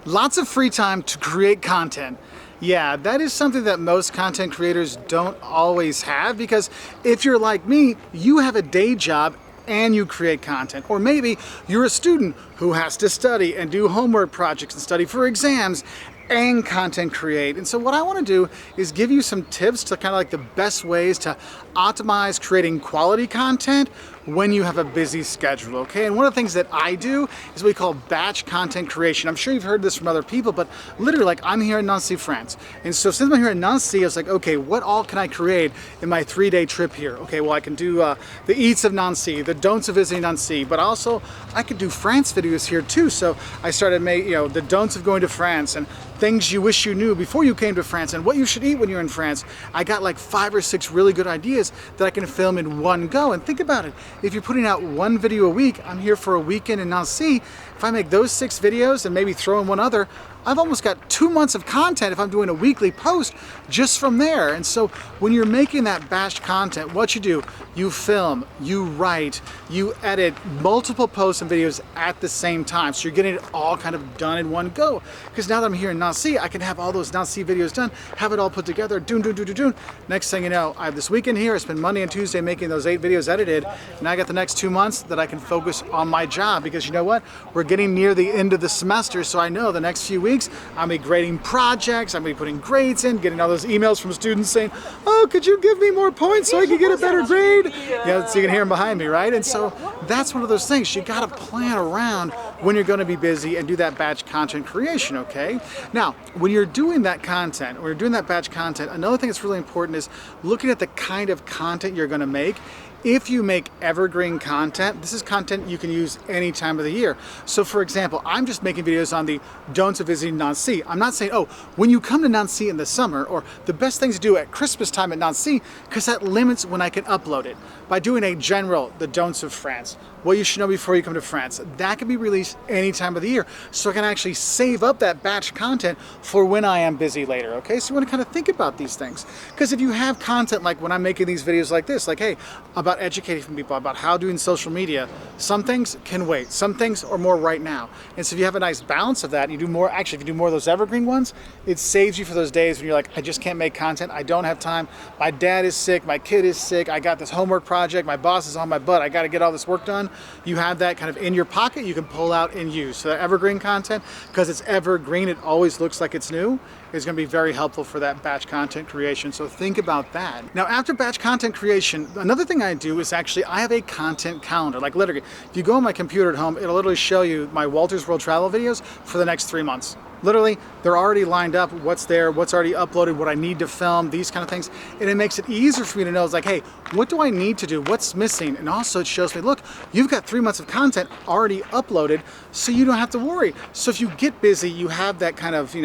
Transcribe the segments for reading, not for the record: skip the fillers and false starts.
Lots of free time to create content. Yeah, that is something that most content creators don't always have, because if you're like me, you have a day job and you create content. Or maybe you're a student who has to study and do homework projects and study for exams and content create. And so what I want to do is give you some tips to kind of like the best ways to optimize creating quality content when you have a busy schedule, okay? And one of the things that I do is what we call batch content creation. I'm sure you've heard this from other people, but literally, like, I'm here in Nancy, France. And so since I'm here in Nancy, I was like, okay, what all can I create in my 3-day trip here? Okay, well, I can do the eats of Nancy, the don'ts of visiting Nancy, but also I could do France videos here too. So I started making, the don'ts of going to France and things you wish you knew before you came to France and what you should eat when you're in France. I got like 5 or 6 really good ideas that I can film in one go. And think about it, if you're putting out 1 video a week, I'm here for a weekend in Nancy. If I make those 6 videos and maybe throw in one other, I've almost got 2 months of content if I'm doing a weekly post just from there. And so when you're making that batch content, what you do, you film, you write, you edit multiple posts and videos at the same time. So you're getting it all kind of done in one go. Because now that I'm here in Nancy, I can have all those Nancy videos done, have it all put together, doon. Next thing you know, I have this weekend here, I spend Monday and Tuesday making those 8 videos edited, and I got the next 2 months that I can focus on my job. Because you know what? We're getting near the end of the semester, so I know the next few weeks I'll be grading projects, I'm be putting grades in, getting all those emails from students saying, oh, could you give me more points so I can get a better grade? Yeah, so you can hear them behind me, right? And so that's one of those things. You gotta plan around when you're gonna be busy and do that batch content creation, okay? Now, when you're doing that content, or you're doing that batch content, another thing that's really important is looking at the kind of content you're gonna make. If you make evergreen content, this is content you can use any time of the year. So for example, I'm just making videos on the don'ts of visiting Nancy. I'm not saying, oh, when you come to Nancy in the summer, or the best things to do at Christmas time at Nancy, because that limits when I can upload it. By doing a general, the don'ts of France, what you should know before you come to France, that can be released any time of the year. So I can actually save up that batch content for when I am busy later, okay? So you want to kind of think about these things. Because if you have content like when I'm making these videos like this, like, hey, about educating people, about how doing social media, some things can wait. Some things are more right now. And so if you have a nice balance of that, and you do more, actually, if you do more of those evergreen ones, it saves you for those days when you're like, I just can't make content, I don't have time, my dad is sick, my kid is sick, I got this homework project, my boss is on my butt, I got to get all this work done. You have that kind of in your pocket, you can pull out and use. So that evergreen content, because it's evergreen, it always looks like it's new, is going to be very helpful for that batch content creation. So think about that. Now, after batch content creation, another thing I do is actually I have a content calendar. Like literally, if you go on my computer at home, it'll literally show you my Wolters World Travel videos for the next 3 months. Literally, they're already lined up, what's there, what's already uploaded, what I need to film, these kind of things. And it makes it easier for me to know, it's like, hey, what do I need to do? What's missing? And also it shows me, look, you've got 3 months of content already uploaded, so you don't have to worry. So if you get busy, you have that kind of,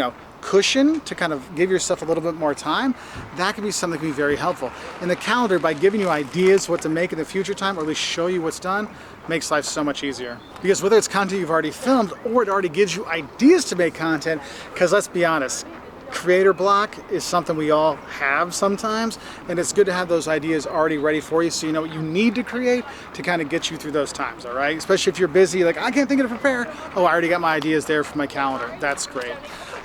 cushion to kind of give yourself a little bit more time. That can be something that can be very helpful. And the calendar, by giving you ideas what to make in the future time, or at least show you what's done, makes life so much easier. Because whether it's content you've already filmed, or it already gives you ideas to make content, because let's be honest, creator block is something we all have sometimes, and it's good to have those ideas already ready for you so you know what you need to create to kind of get you through those times, all right? Especially if you're busy, like, I can't think of to prepare. Oh, I already got my ideas there for my calendar. That's great.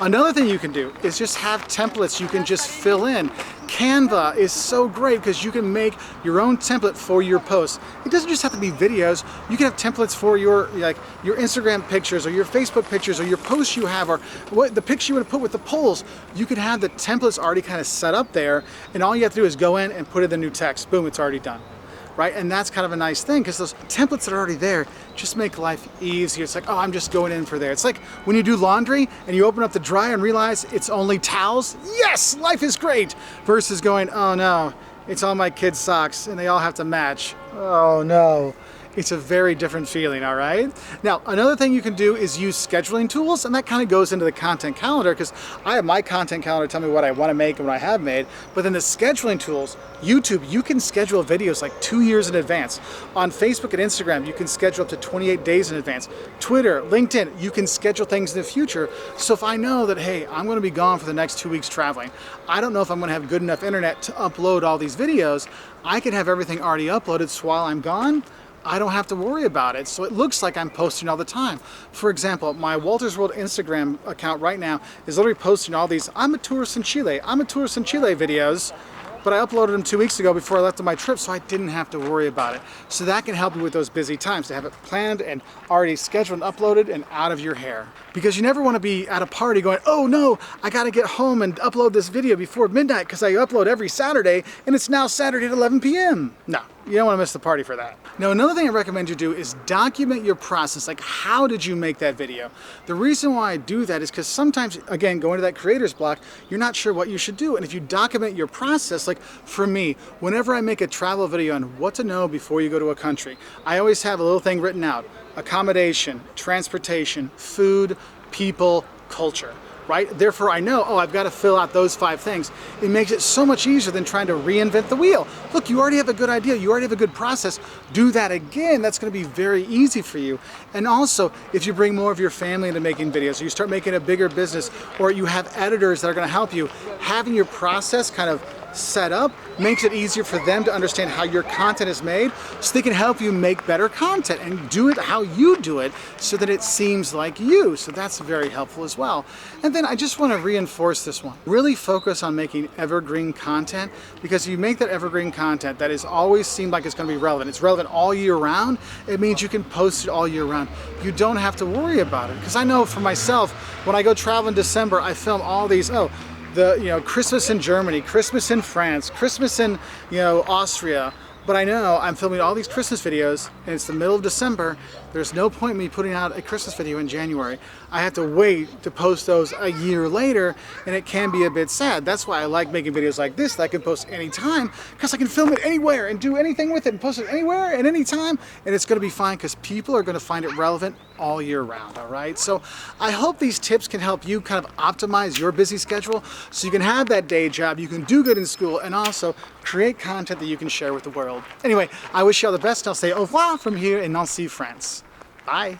Another thing you can do is just have templates you can just fill in. Canva is so great because you can make your own template for your posts. It doesn't just have to be videos. You can have templates for your Instagram pictures or your Facebook pictures or your posts you have, or what the picture you want to put with the polls. You could have the templates already kind of set up there, and all you have to do is go in and put in the new text. Boom, it's already done. Right? And that's kind of a nice thing because those templates that are already there just make life easier. It's like, oh, I'm just going in for there. It's like when you do laundry and you open up the dryer and realize it's only towels. Yes, life is great. Versus going, oh no, it's all my kids' socks and they all have to match. Oh no. It's a very different feeling, all right? Now, another thing you can do is use scheduling tools, and that kind of goes into the content calendar because I have my content calendar tell me what I want to make and what I have made, but then the scheduling tools, YouTube, you can schedule videos like 2 years in advance. On Facebook and Instagram, you can schedule up to 28 days in advance. Twitter, LinkedIn, you can schedule things in the future. So if I know that, hey, I'm going to be gone for the next 2 weeks traveling, I don't know if I'm going to have good enough internet to upload all these videos, I can have everything already uploaded so while I'm gone, I don't have to worry about it. So it looks like I'm posting all the time. For example, my Wolters World Instagram account right now is literally posting all these I'm a tourist in Chile videos, but I uploaded them 2 weeks ago before I left on my trip, so I didn't have to worry about it. So that can help you with those busy times, to have it planned and already scheduled and uploaded and out of your hair. Because you never want to be at a party going, oh no, I gotta get home and upload this video before midnight because I upload every Saturday and it's now Saturday at 11 p.m. No, you don't want to miss the party for that. Now, another thing I recommend you do is document your process. Like, how did you make that video? The reason why I do that is because sometimes, again, going to that creator's block, you're not sure what you should do. And if you document your process, like for me, whenever I make a travel video on what to know before you go to a country, I always have a little thing written out: accommodation, transportation, food, people, culture. Right? Therefore I know, oh, I've got to fill out those 5 things. It makes it so much easier than trying to reinvent the wheel. Look, you already have a good idea. You already have a good process. Do that again. That's going to be very easy for you. And also, if you bring more of your family into making videos, or you start making a bigger business, or you have editors that are going to help you, having your process kind of set up makes it easier for them to understand how your content is made, so they can help you make better content and do it how you do it so that it seems like you. So that's very helpful as well. And then I just want to reinforce this one. Really focus on making evergreen content, because if you make that evergreen content that is always seemed like it's going to be relevant, it's relevant all year round, it means you can post it all year round. You don't have to worry about it. Because I know for myself, when I go travel in December, I film all these, Christmas in Germany, Christmas in France, Christmas in, Austria. But I know I'm filming all these Christmas videos and it's the middle of December. There's no point in me putting out a Christmas video in January. I have to wait to post those a year later, and it can be a bit sad. That's why I like making videos like this that I can post anytime, because I can film it anywhere and do anything with it and post it anywhere at any time, and it's going to be fine because people are going to find it relevant all year round, all right? So I hope these tips can help you kind of optimize your busy schedule so you can have that day job, you can do good in school, and also create content that you can share with the world. Anyway, I wish you all the best. I'll say au revoir from here in Nancy, France. Bye.